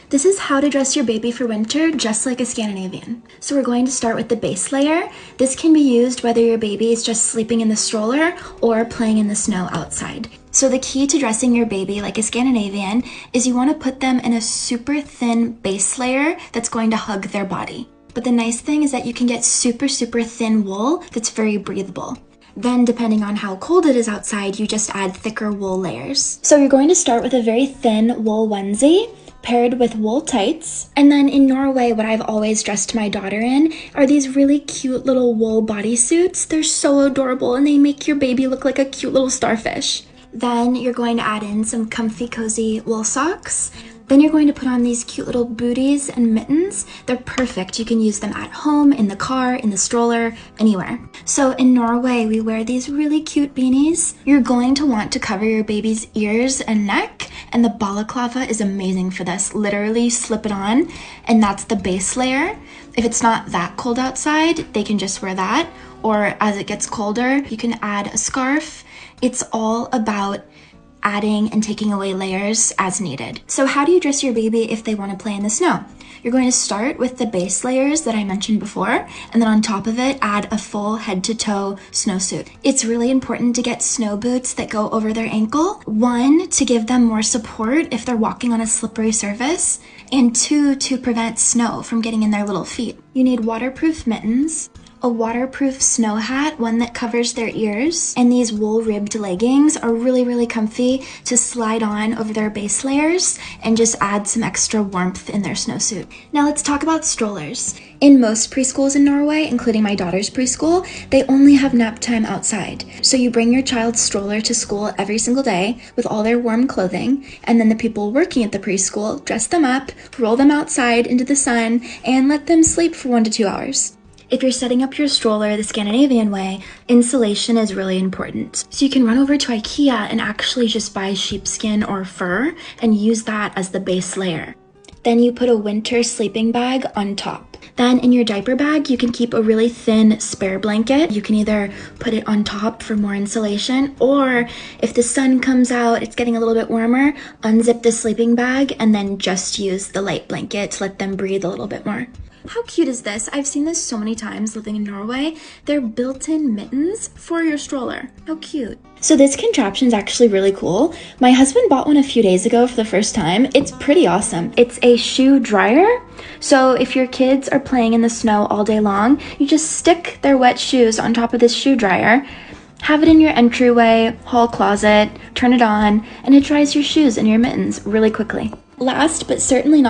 This is how to dress your baby for winter, just like a Scandinavian. So we're going to start with the base layer. This can be used whether your baby is just sleeping in the stroller or playing in the snow outside. So the key to dressing your baby like a Scandinavian is you want to put them in a super thin base layer that's going to hug their body. But the nice thing is that you can get super thin wool that's very breathable. Then, depending on how cold it is outside, you just add thicker wool layers. So you're going to start with a very thin wool onesie paired with wool tights. And then in Norway, what I've always dressed my daughter in are these really cute little wool bodysuits. They're so adorable and they make your baby look like a cute little starfish. Then you're going to add in some comfy, cozy wool socks. Then you're going to put on these cute little booties and mittens. They're perfect. You can use them at home, in the car, in the stroller, anywhere. So in Norway, we wear these really cute beanies. You're going to want to cover your baby's ears and neck, and the balaclava is amazing for this. Literally slip it on, and that's the base layer. If it's not that cold outside, they can just wear that. Or as it gets colder, you can add a scarf. It's all about adding and taking away layers as needed. So how do you dress your baby if they want to play in the snow? You're going to start with the base layers that I mentioned before, and then on top of it, add a full head-to-toe snowsuit. It's really important to get snow boots that go over their ankle. 1, to give them more support if they're walking on a slippery surface, and 2, to prevent snow from getting in their little feet. You need waterproof mittens, a waterproof snow hat, one that covers their ears, and these wool ribbed leggings are really comfy to slide on over their base layers and just add some extra warmth in their snowsuit. Now let's talk about strollers. In most preschools in Norway, including my daughter's preschool, they only have nap time outside. So you bring your child's stroller to school every single day with all their warm clothing, and then the people working at the preschool dress them up, roll them outside into the sun, and let them sleep for 1 to 2 hours. If you're setting up your stroller the Scandinavian way, insulation is really important. So you can run over to IKEA and actually just buy sheepskin or fur and use that as the base layer. Then you put a winter sleeping bag on top. Then in your diaper bag, you can keep a really thin spare blanket. You can either put it on top for more insulation, or if the sun comes out, it's getting a little bit warmer, unzip the sleeping bag and then just use the light blanket to let them breathe a little bit more. How cute is this? I've seen this so many times living in Norway. They're built-in mittens for your stroller. How cute. So this contraption is actually really cool. My husband bought one a few days ago for the first time. It's pretty awesome. It's a shoe dryer. So if your kids are playing in the snow all day long, you just stick their wet shoes on top of this shoe dryer, have it in your entryway, hall closet, turn it on, and it dries your shoes and your mittens really quickly. Last but certainly not